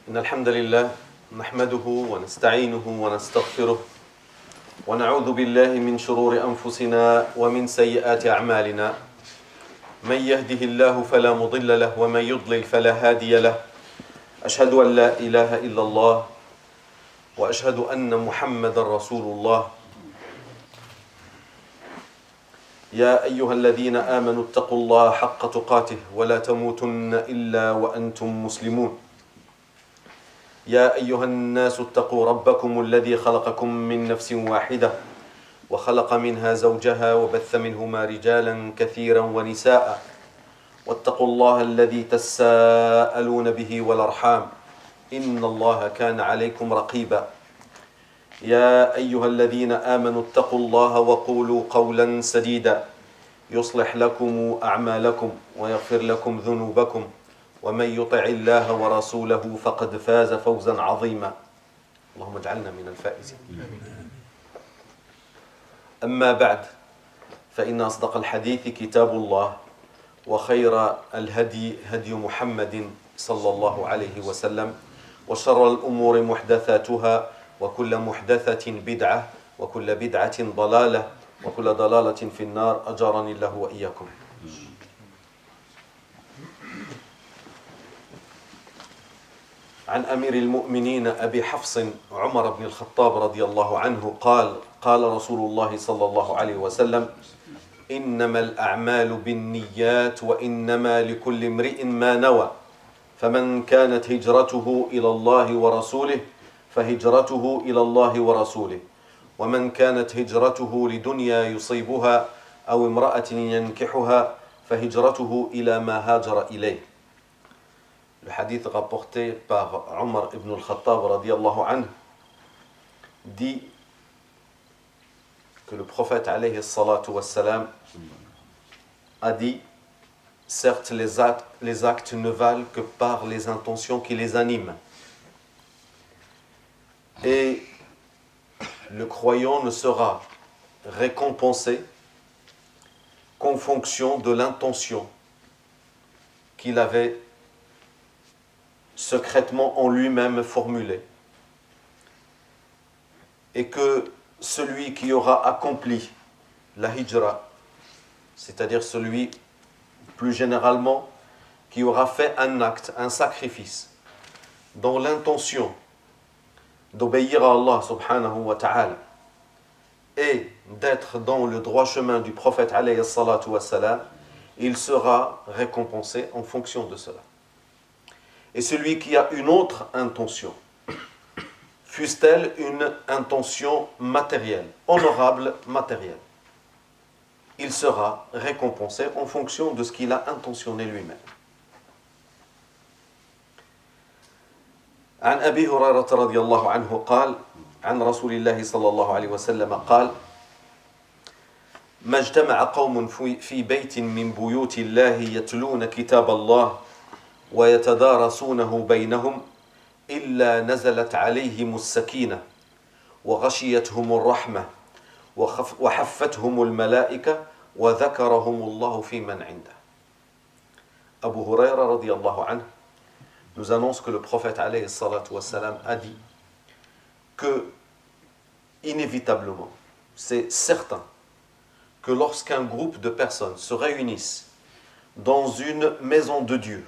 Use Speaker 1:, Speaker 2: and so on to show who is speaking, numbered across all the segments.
Speaker 1: إن الحمد لله نحمده ونستعينه ونستغفره ونعوذ بالله من شرور أنفسنا ومن سيئات أعمالنا من يهده الله فلا مضل له ومن يضلل فلا هادي له أشهد أن لا إله إلا الله وأشهد أن محمدا رسول الله يا أيها الذين آمنوا اتقوا الله حق تقاته ولا تموتن إلا وأنتم مسلمون يا أيها الناس اتقوا ربكم الذي خلقكم من نفس واحدة وخلق منها زوجها وبث منهما رجالا كثيرا ونساء واتقوا الله الذي تساءلون به والأرحام إن الله كان عليكم رقيبا يا أيها الذين آمنوا اتقوا الله وقولوا قولا سديدا يصلح لكم أعمالكم ويغفر لكم ذنوبكم ومن يطع الله ورسوله فقد فاز فوزا عظيما اللهم اجعلنا من الفائزين أما بعد فإن أصدق الحديث كتاب الله وخير الهدي هدي محمد صلى الله عليه وسلم وشر الأمور محدثاتها وكل محدثة بدعة وكل بدعة ضلالة وكل ضلالة في النار أجارني الله وإياكم. عن أمير المؤمنين أبي حفص عمر بن الخطاب رضي الله عنه قال رسول الله صلى الله عليه وسلم إنما الأعمال بالنيات وإنما لكل امرئ ما نوى فمن كانت هجرته إلى الله ورسوله فهجرته إلى الله ورسوله ومن كانت هجرته لدنيا يصيبها أو امرأة ينكحها فهجرته إلى ما هاجر إليه. Le hadith rapporté par Omar ibn al-Khattab radiyallahu anhu dit que le prophète alayhi salatu wassalam a dit certes les actes ne valent que par les intentions qui les animent et le croyant ne sera récompensé qu'en fonction de l'intention qu'il avait secrètement en lui-même formulée et que celui qui aura accompli la hijra, c'est-à-dire celui plus généralement qui aura fait un acte, un sacrifice dans l'intention d'obéir à Allah subhanahu wa ta'ala et d'être dans le droit chemin du prophète alayhi salatu wa salam, il sera récompensé en fonction de cela. Et celui qui a une autre intention, fût-elle une intention matérielle, honorable matérielle, il sera récompensé en fonction de ce qu'il a intentionné lui-même. عن أبي هريرة رضي الله عنه قال عن رسول الله صلى الله عليه وسلم قال ما اجتمع قوم في بيت من بيوت الله يتلون كتاب الله ويتدارسونه بينهم إلا نزلت عليهم السكينة وغشيتهم الرحمة وحفتهم الملائكة وذكرهم الله في من عنده. Abu Huraira radiyallahu anhu nous annonce que le prophète alayhi salatu wassalam a dit que inévitablement, c'est certain que lorsqu'un groupe de personnes se réunissent dans une maison de Dieu,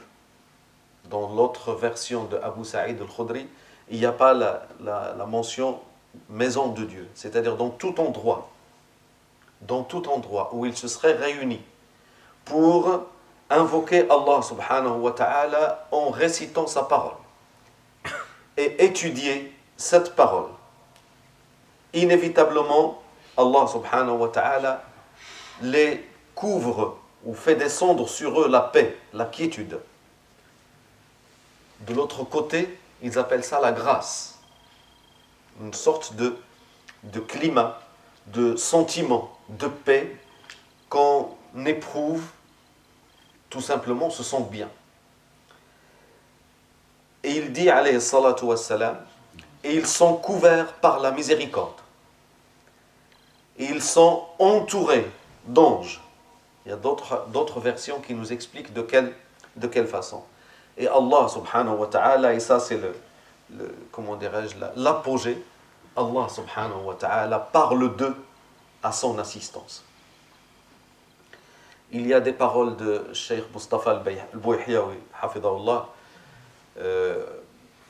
Speaker 1: dans l'autre version de Abu Sa'id al-Khudri, il n'y a pas la mention maison de Dieu, c'est-à-dire dans tout endroit où ils se seraient réunis pour invoquer Allah subhanahu wa ta'ala en récitant sa parole et étudier cette parole. Inévitablement, Allah subhanahu wa ta'ala les couvre ou fait descendre sur eux la paix, la quiétude. De l'autre côté, ils appellent ça la grâce. Une sorte de climat, de sentiment, de paix qu'on éprouve tout simplement, se sent bien. Et il dit, alayhi salatu wassalam, et ils sont couverts par la miséricorde. Et ils sont entourés d'anges. Il y a d'autres versions qui nous expliquent de quelle façon. Et Allah subhanahu wa ta'ala, et ça c'est comment dirais-je, l'apogée, Allah subhanahu wa ta'ala parle d'eux à son assistance. Il y a des paroles de Cheikh Mustafa al-Bouhiaoui, hafidahullah,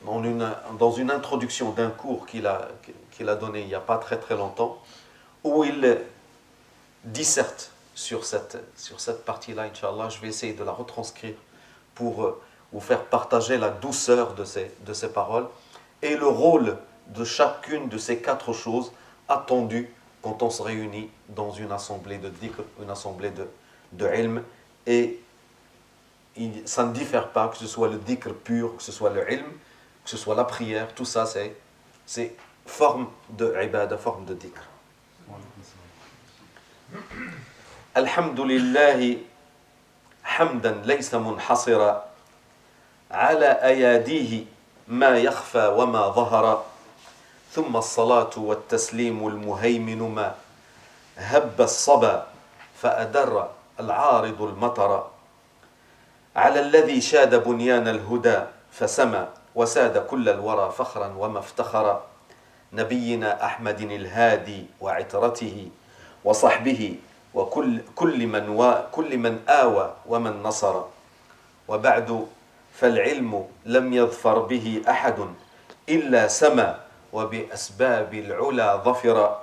Speaker 1: dans une introduction d'un cours qu'il a donné il n'y a pas très très longtemps, où il disserte sur cette partie-là, Inch'Allah. Je vais essayer de la retranscrire pour vous faire partager la douceur de ces paroles et le rôle de chacune de ces 4 choses attendues quand on se réunit dans une assemblée de dhikr, une assemblée de ilm. Et ça ne diffère pas, que ce soit le dhikr pur, que ce soit le ilm, que ce soit la prière, tout ça c'est forme de ibadah, forme de dhikr. Alhamdulillah hamdan laysa munhasira ala ayadihi ma yakhfa wa ma dhahara ثم الصلاة والتسليم المهيمن ما هب الصبا فأدر العارض المطر على الذي شاد بنيان الهدى فسمى وساد كل الورى فخرا وما افتخر نبينا أحمد الهادي وعترته وصحبه وكل من آوى ومن نصر وبعد فالعلم لم يظفر به أحد إلا سما وبأسباب العلا ظفر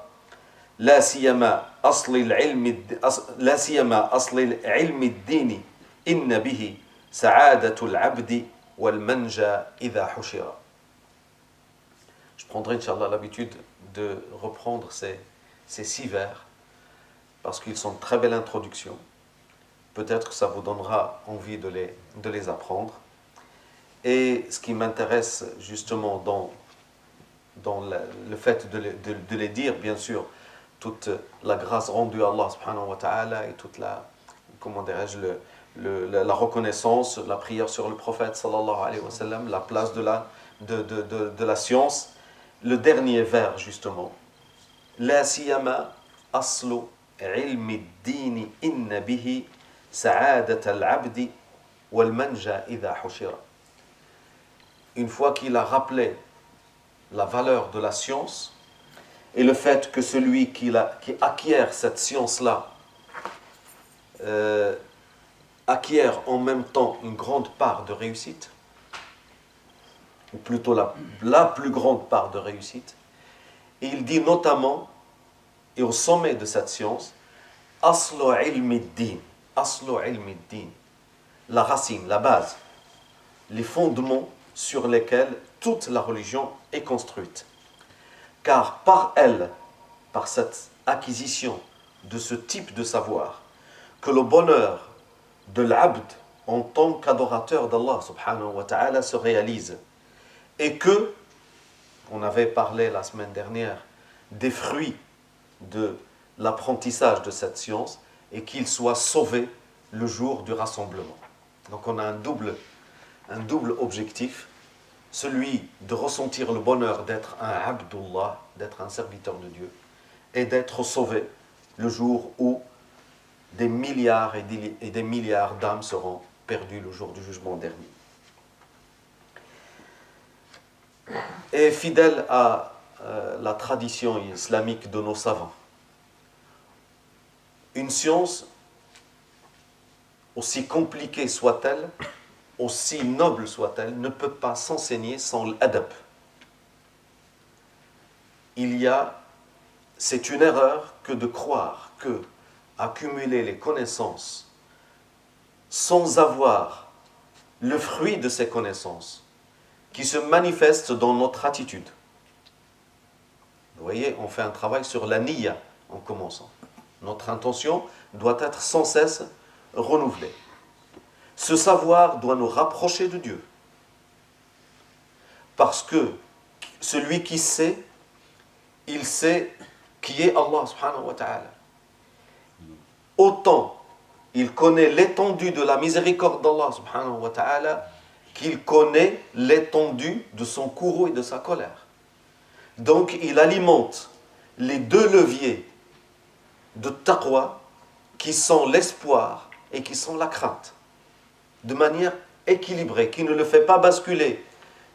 Speaker 1: لا سيما أصل العلم الدين إن به سعادة العبد والمنجى إذا حشر. Je prendrai Inch'Allah l'habitude de reprendre ces 6 vers parce qu'ils sont de très belles introductions. Peut-être que ça vous donnera envie de les apprendre. Et ce qui m'intéresse justement dans le fait de les dire, bien sûr, toute la grâce rendue à Allah subhanahu wa ta'ala et toute la reconnaissance, la prière sur le prophète sallallahu alayhi wa sallam, la place de la science. Le dernier vers justement, la siyama aslu ilmi ad-din inna bihi sa'adat al-'abdi wal manja idha hushira. Une fois qu'il a rappelé la valeur de la science et le fait que celui qui acquiert cette science-là acquiert en même temps une grande part de réussite, ou plutôt la plus grande part de réussite. Et il dit notamment, et au sommet de cette science, aslu ilmi ad-din, la racine, la base, les fondements sur lesquels toute la religion est construite. Car par elle, par cette acquisition de ce type de savoir, que le bonheur de l'abd en tant qu'adorateur d'Allah subhanahu wa ta'ala se réalise. Et que, on avait parlé la semaine dernière des fruits de l'apprentissage de cette science et qu'il soit sauvé le jour du rassemblement. Donc on a un double objectif, celui de ressentir le bonheur d'être un abdullah, d'être un serviteur de Dieu, et d'être sauvé le jour où des milliards et des milliards d'âmes seront perdues le jour du jugement dernier. Et fidèle à la tradition islamique de nos savants, une science, aussi compliquée soit-elle, aussi noble soit-elle, ne peut pas s'enseigner sans l'adab. C'est une erreur que de croire que accumuler les connaissances sans avoir le fruit de ces connaissances qui se manifeste dans notre attitude. Vous voyez, on fait un travail sur la niyya en commençant. Notre intention doit être sans cesse renouvelée. Ce savoir doit nous rapprocher de Dieu. Parce que celui qui sait, il sait qui est Allah subhanahu wa ta'ala. Autant il connaît l'étendue de la miséricorde d'Allah subhanahu wa ta'ala qu'il connaît l'étendue de son courroux et de sa colère. Donc il alimente les 2 leviers de taqwa qui sont l'espoir et qui sont la crainte, de manière équilibré, qui ne le fait pas basculer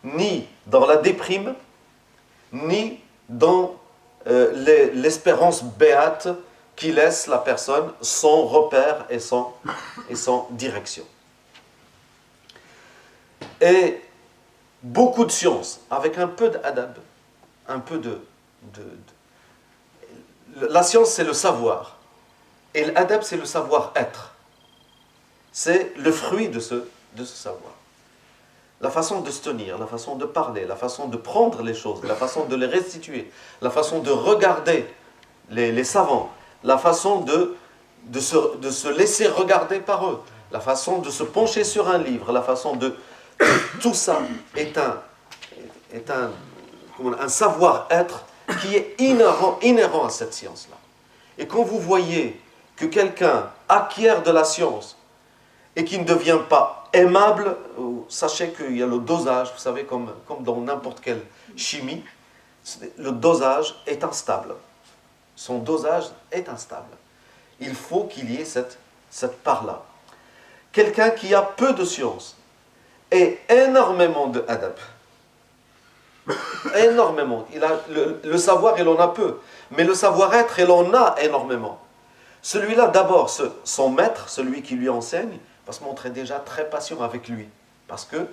Speaker 1: ni dans la déprime, ni dans l'espérance béate qui laisse la personne sans repère et sans direction. Et beaucoup de science, avec un peu d'adab, un peu la science, c'est le savoir. Et l'adab, c'est le savoir-être. C'est le fruit de ce savoir. La façon de se tenir, la façon de parler, la façon de prendre les choses, la façon de les restituer, la façon de regarder les savants, la façon de se laisser regarder par eux, la façon de se pencher sur un livre, la façon de... Tout ça est un savoir-être qui est inhérent à cette science-là. Et quand vous voyez que quelqu'un acquiert de la science et qui ne devient pas aimable, sachez qu'il y a le dosage, vous savez, comme dans n'importe quelle chimie, le dosage est instable. Son dosage est instable. Il faut qu'il y ait cette part-là. Quelqu'un qui a peu de science et énormément de adab, énormément. Le savoir, il en a peu, mais le savoir-être, il en a énormément. Celui-là, d'abord, son maître, celui qui lui enseigne, va se montrer déjà très patient avec lui. Parce que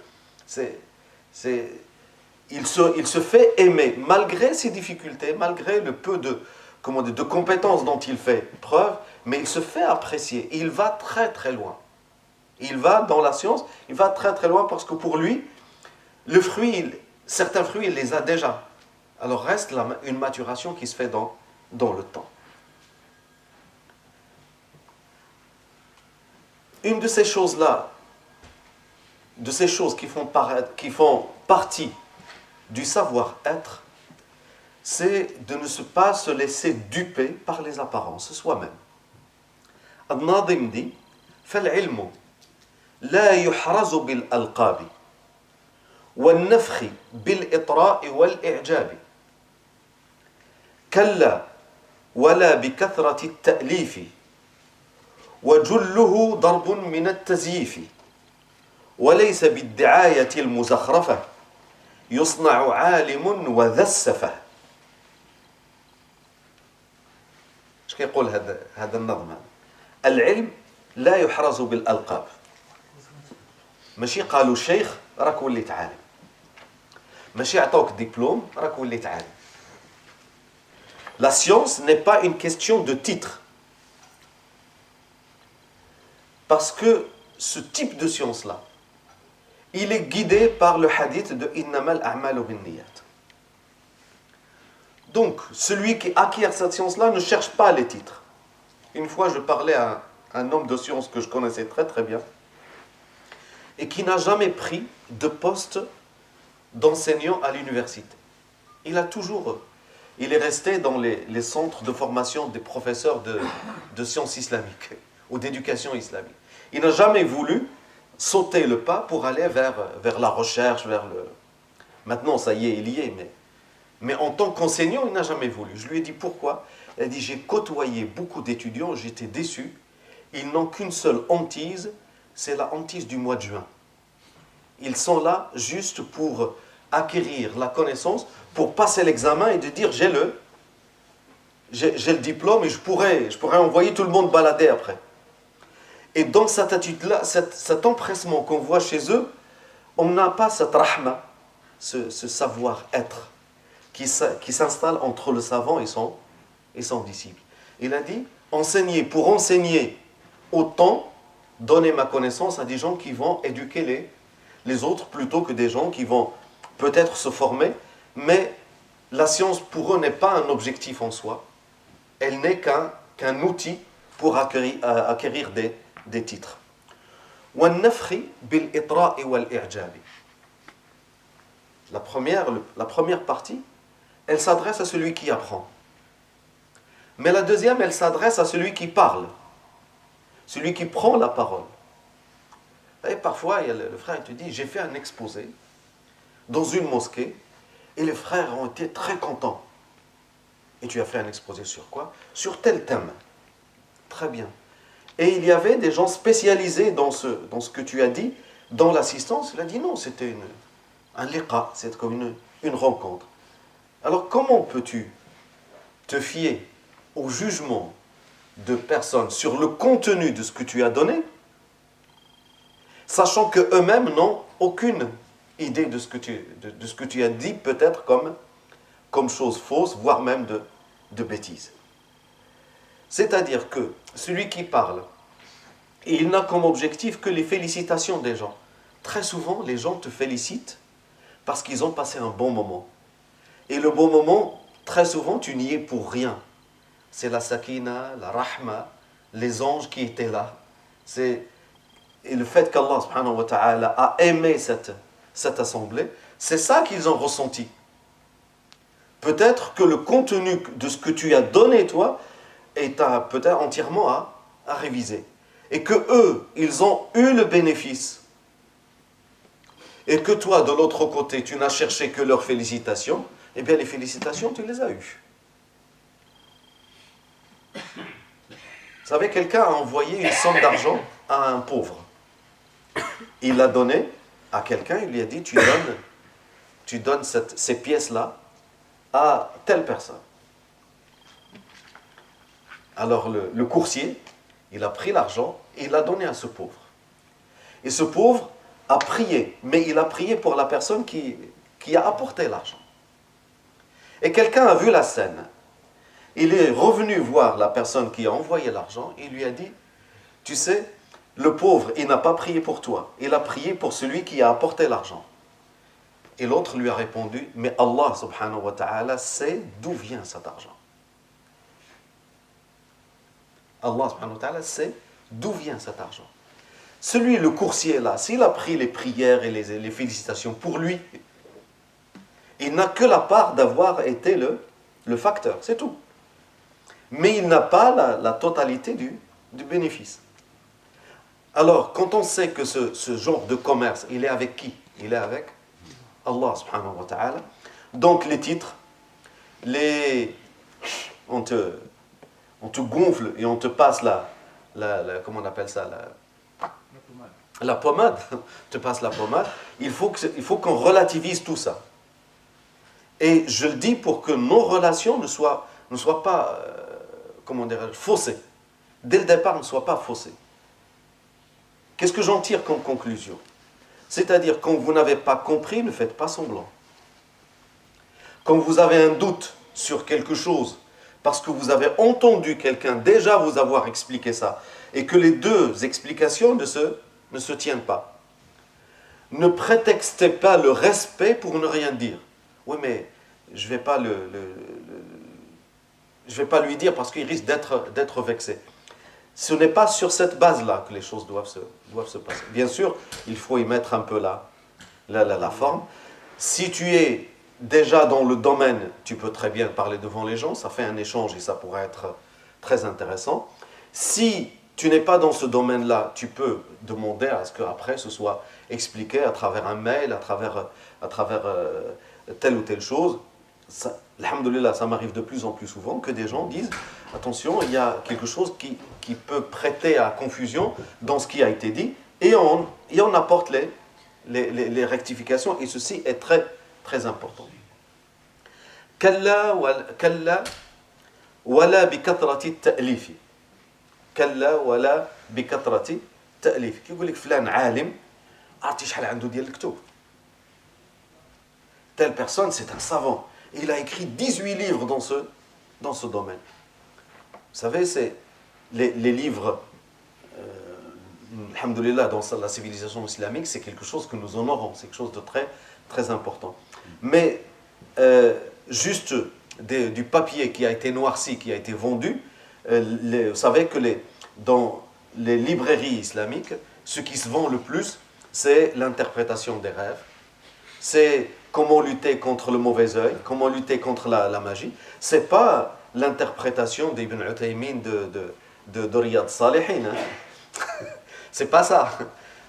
Speaker 1: il se fait aimer, malgré ses difficultés, malgré le peu de compétences dont il fait preuve, mais il se fait apprécier. Il va très très loin. Il va dans la science, il va très très loin parce que pour lui, certains fruits, il les a déjà. Alors reste une maturation qui se fait dans le temps. Une de ces choses-là, de ces choses qui font partie du savoir-être, c'est de ne pas se laisser duper par les apparences soi-même. Ad-Nadim dit فالعلم لا يحرز بالألقاب والنفخ بالإطراء والإعجاب كلا ولا بكثرة التأليف وجله ضرب من التزييف وليس بالدعاية المزخرفة يصنع عالم وذا السفة. ايش كيقول هذا النظم؟ العلم لا يحرز بالألقاب. ماشي قالوا الشيخ راك وليت عالم. ماشي عطوك ديبلوم راك وليت عالم. La science n'est pas une question de titre. Parce que ce type de science-là, il est guidé par le hadith de Innamal a'malu binniyat. Donc, celui qui acquiert cette science-là ne cherche pas les titres. Une fois, je parlais à un homme de science que je connaissais très très bien et qui n'a jamais pris de poste d'enseignant à l'université. Il est resté dans les centres de formation des professeurs de sciences islamiques ou d'éducation islamique. Il n'a jamais voulu sauter le pas pour aller vers la recherche, Maintenant, ça y est, il y est, mais en tant qu'enseignant, il n'a jamais voulu. Je lui ai dit pourquoi. Il a dit, j'ai côtoyé beaucoup d'étudiants, j'étais déçu. Ils n'ont qu'une seule hantise, c'est la hantise du mois de juin. Ils sont là juste pour acquérir la connaissance, pour passer l'examen et de dire j'ai le diplôme et je pourrais envoyer tout le monde balader après. Et dans cette attitude-là, cet empressement qu'on voit chez eux, on n'a pas cette rahma, ce savoir-être qui s'installe entre le savant et son disciple. Il a dit, pour enseigner autant, donner ma connaissance à des gens qui vont éduquer les autres plutôt que des gens qui vont peut-être se former, mais la science pour eux n'est pas un objectif en soi, elle n'est qu'un outil pour acquérir des titres. La première partie, elle s'adresse à celui qui apprend. Mais la deuxième, elle s'adresse à celui qui parle, celui qui prend la parole. Et parfois, le frère te dit, j'ai fait un exposé dans une mosquée et les frères ont été très contents. Et tu as fait un exposé sur quoi? Sur tel thème. Très bien. Et il y avait des gens spécialisés dans ce que tu as dit, Dans l'assistance, il a dit non, c'était un liqa, c'est comme une rencontre. Alors comment peux-tu te fier au jugement de personnes sur le contenu de ce que tu as donné, sachant qu'eux-mêmes n'ont aucune idée de ce que tu as dit, peut-être comme chose fausse, voire même de bêtises. C'est-à-dire que celui qui parle, il n'a comme objectif que les félicitations des gens. Très souvent, les gens te félicitent parce qu'ils ont passé un bon moment. Et le bon moment, très souvent, tu n'y es pour rien. C'est la sakina, la rahma, les anges qui étaient là. Et le fait qu'Allah subhanahu wa ta'ala a aimé cette assemblée, c'est ça qu'ils ont ressenti. Peut-être que le contenu de ce que tu as donné, toi, est peut-être entièrement à réviser. Et que eux, ils ont eu le bénéfice. Et que toi, de l'autre côté, tu n'as cherché que leurs félicitations, eh bien les félicitations, tu les as eues. Vous savez, quelqu'un a envoyé une somme d'argent à un pauvre. Il l'a donné à quelqu'un, il lui a dit, tu donnes ces pièces-là à telle personne. Alors le coursier, il a pris l'argent et il l'a donné à ce pauvre. Et ce pauvre a prié, mais il a prié pour la personne qui a apporté l'argent. Et quelqu'un a vu la scène. Il est revenu voir la personne qui a envoyé l'argent et il lui a dit, tu sais, le pauvre, il n'a pas prié pour toi, il a prié pour celui qui a apporté l'argent. Et l'autre lui a répondu, mais Allah subhanahu wa ta'ala sait d'où vient cet argent. Allah subhanahu wa ta'ala sait d'où vient cet argent. Celui, le coursier là, s'il a pris les prières et les félicitations pour lui, il n'a que la part d'avoir été le facteur, c'est tout. Mais il n'a pas la totalité du bénéfice. Alors, quand on sait que ce genre de commerce, il est avec qui? Il est avec Allah subhanahu wa ta'ala. Donc les titres, on te gonfle et on te passe comment on appelle ça, la pommade. On te passe la pommade. Il faut qu'on relativise tout ça. Et je le dis pour que nos relations ne soient pas, faussées. Dès le départ, ne soient pas faussées. Qu'est-ce que j'en tire comme conclusion? C'est-à-dire, quand vous n'avez pas compris, ne faites pas semblant. Quand vous avez un doute sur quelque chose, parce que vous avez entendu quelqu'un déjà vous avoir expliqué ça, et que les deux explications ne se tiennent pas, ne prétextez pas le respect pour ne rien dire. Oui, mais je ne vais pas je vais pas lui dire parce qu'il risque d'être vexé. Ce n'est pas sur cette base-là que les choses doivent se passer. Bien sûr, il faut y mettre un peu la forme. Si tu es déjà dans le domaine, tu peux très bien parler devant les gens, ça fait un échange et ça pourrait être très intéressant. Si tu n'es pas dans ce domaine-là, tu peux demander à ce qu'après ce soit expliqué à travers un mail, à travers telle ou telle chose. Alhamdoulilah, ça m'arrive de plus en plus souvent que des gens disent « Attention, il y a quelque chose qui peut prêter à confusion dans ce qui a été dit » et on apporte les rectifications et ceci est très, très important. « Kalla wala bi kathrati ta'lifi » كلا ولا بكثرة تأليف كيقول لك فلان عالم عرفتي شحال عنده ديال الكتب telle personne c'est un savant il a écrit 18 livres dans ce domaine. Vous savez, c'est les livres alhamdoulilah dans la civilisation islamique, c'est quelque chose que nous honorons, c'est quelque chose de très, très important. Mais juste du papier qui a été noirci, qui a été vendu, vous savez que dans les librairies islamiques, ce qui se vend le plus, c'est l'interprétation des rêves, c'est comment lutter contre le mauvais œil, comment lutter contre la magie. Ce n'est pas l'interprétation d'Ibn Uthaymin de Riyad Salihin. C'est pas ça.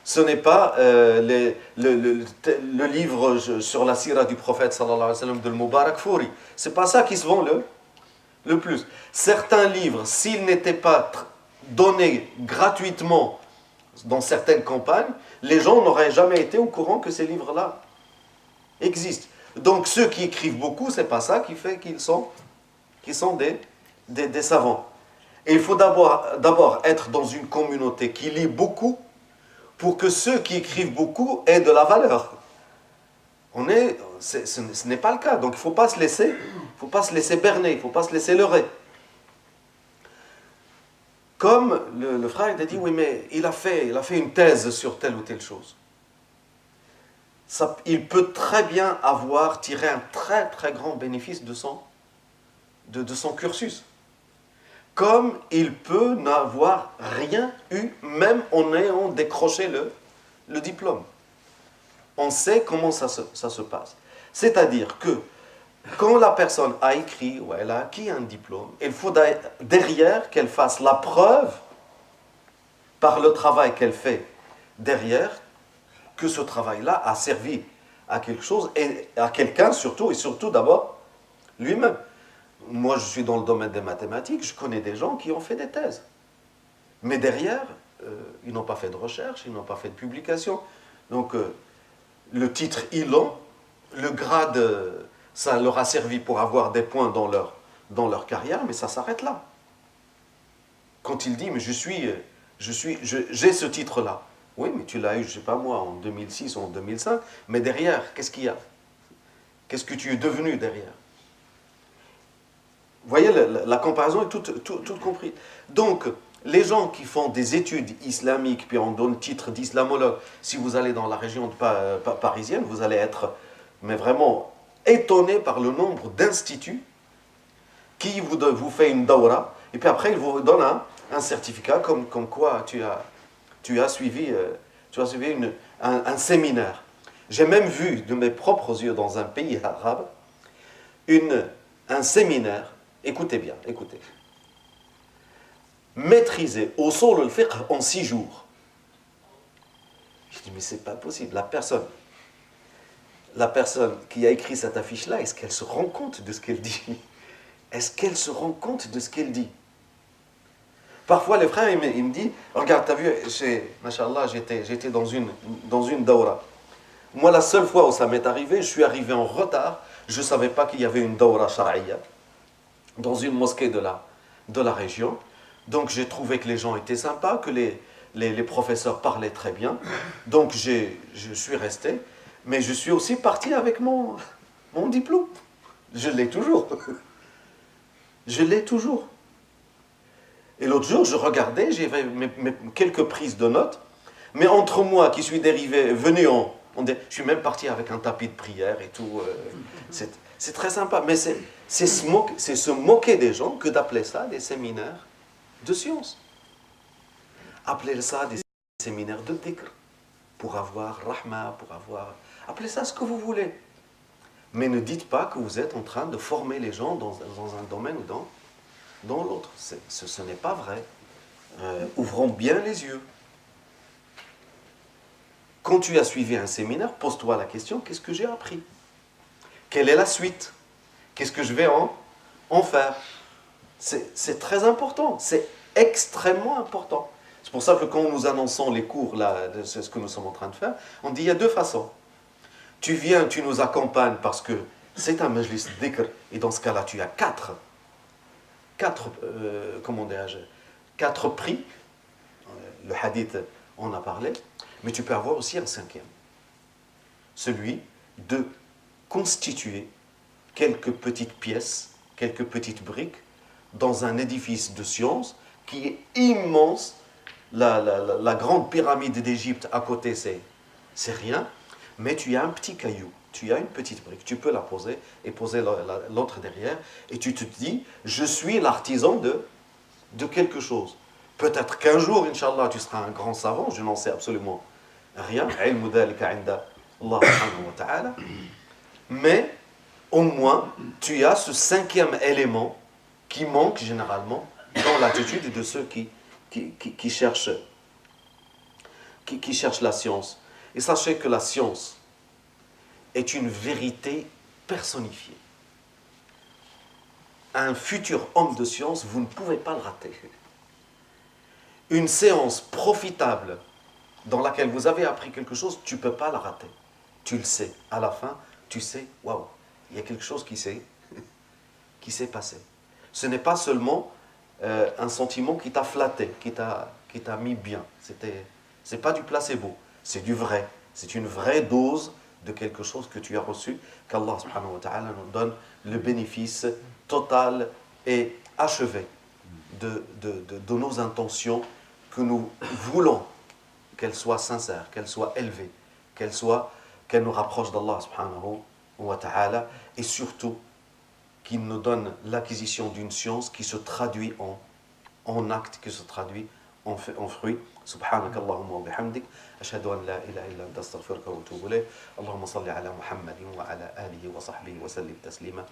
Speaker 1: Ce n'est pas le livre sur la sira du prophète sallallahu alayhi wa sallam de Mubarak Fouri. Ce n'est pas ça qui se vend le plus. Certains livres, s'ils n'étaient pas donnés gratuitement dans certaines campagnes, les gens n'auraient jamais été au courant que ces livres-là existent. Donc ceux qui écrivent beaucoup, c'est pas ça qui fait qu'ils sont des savants. Et il faut d'abord être dans une communauté qui lit beaucoup pour que ceux qui écrivent beaucoup aient de la valeur. Ce n'est pas le cas. Donc il ne faut pas se laisser berner, il ne faut pas se laisser leurrer. Comme le frère a dit, oui, mais il a fait une thèse sur telle ou telle chose. Il peut très bien avoir tiré un très très grand bénéfice de son cursus. Comme il peut n'avoir rien eu, même en ayant décroché le diplôme. On sait comment ça se passe. C'est-à-dire que quand la personne a écrit ou elle a acquis un diplôme, il faut derrière qu'elle fasse la preuve, par le travail qu'elle fait derrière, que ce travail-là a servi à quelque chose, et à quelqu'un surtout, et surtout d'abord lui-même. Moi, je suis dans le domaine des mathématiques, je connais des gens qui ont fait des thèses. Mais derrière, ils n'ont pas fait de recherche, ils n'ont pas fait de publication. Donc, le titre, ils l'ont, le grade, ça leur a servi pour avoir des points dans leur carrière, mais ça s'arrête là. Quand il dit, mais j'ai ce titre-là. Oui, mais tu l'as eu, je ne sais pas moi, en 2006 ou en 2005, mais derrière, qu'est-ce qu'il y a? Qu'est-ce que tu es devenu derrière? Vous voyez, la comparaison est toute comprise. Donc, les gens qui font des études islamiques, puis on donne le titre d'islamologue, si vous allez dans la région parisienne, vous allez être mais vraiment étonné par le nombre d'instituts qui vous fait une dawra, et puis après, ils vous donnent un certificat comme quoi tu as suivi un séminaire. J'ai même vu de mes propres yeux dans un pays arabe un séminaire. Écoutez bien, écoutez. Maîtriser usul al-fiqh en 6 jours. Je dis, mais c'est pas possible. La personne qui a écrit cette affiche-là, est-ce qu'elle se rend compte de ce qu'elle dit? Est-ce qu'elle se rend compte de ce qu'elle dit? Parfois, les frères, ils me disent, regarde, t'as vu, machallah, j'étais dans une dawra. Moi, la seule fois où ça m'est arrivé, je suis arrivé en retard, je ne savais pas qu'il y avait une dawra shar'iyya dans une mosquée de la région. Donc j'ai trouvé que les gens étaient sympas, que les professeurs parlaient très bien. Donc je suis resté, mais je suis aussi parti avec mon diplôme. Je l'ai toujours. Je l'ai toujours. Et l'autre jour, je regardais, j'avais quelques prises de notes, mais entre moi qui suis venu je suis même parti avec un tapis de prière et tout. C'est très sympa, mais c'est se moquer des gens que d'appeler ça des séminaires de sciences. Appelez ça des séminaires de dhikr, pour avoir rahma, appelez ça ce que vous voulez. Mais ne dites pas que vous êtes en train de former les gens dans un domaine ou dans l'autre. Ce n'est pas vrai. Ouvrons bien les yeux. Quand tu as suivi un séminaire, pose-toi la question, qu'est-ce que j'ai appris? Quelle est la suite? Qu'est-ce que je vais en faire? C'est très important, c'est extrêmement important. C'est pour ça que quand nous annonçons les cours, là, c'est ce que nous sommes en train de faire, on dit il y a 2 façons. Tu viens, tu nous accompagnes parce que c'est un majlis dhikr, et dans ce cas-là, tu as 4 prix. Le hadith, on a parlé, mais tu peux avoir aussi un 5e. Celui de constituer quelques petites pièces, quelques petites briques dans un édifice de science qui est immense. La grande pyramide d'Égypte à côté, c'est rien, mais tu as un petit caillou, tu as une petite brique, tu peux la poser et poser l'autre derrière, et tu te dis, je suis l'artisan de quelque chose. Peut-être qu'un jour, Inch'Allah, tu seras un grand savant, je n'en sais absolument rien, mais au moins, tu as ce 5e élément qui manque généralement dans l'attitude de ceux qui cherchent la science. Et sachez que la science est une vérité personnifiée. Un futur homme de science, vous ne pouvez pas le rater. Une séance profitable dans laquelle vous avez appris quelque chose, tu ne peux pas la rater. Tu le sais. À la fin, tu sais, waouh, il y a quelque chose qui s'est passé. Ce n'est pas seulement un sentiment qui t'a flatté, qui t'a mis bien. C'est pas du placebo, c'est du vrai. C'est une vraie dose de quelque chose que tu as reçu, qu'Allah subhanahu wa ta'ala nous donne le bénéfice total et achevé de nos intentions, que nous voulons qu'elles soient sincères, qu'elles soient élevées, qu'elles nous rapprochent d'Allah subhanahu wa ta'ala, et surtout qu'il nous donne l'acquisition d'une science qui se traduit en acte, qui se traduit en fruit. سبحانك اللهم وبحمدك أشهد أن لا إله إلا أنت أستغفرك وأتوب إليك اللهم صل على محمد وعلى آله وصحبه وسلم تسليما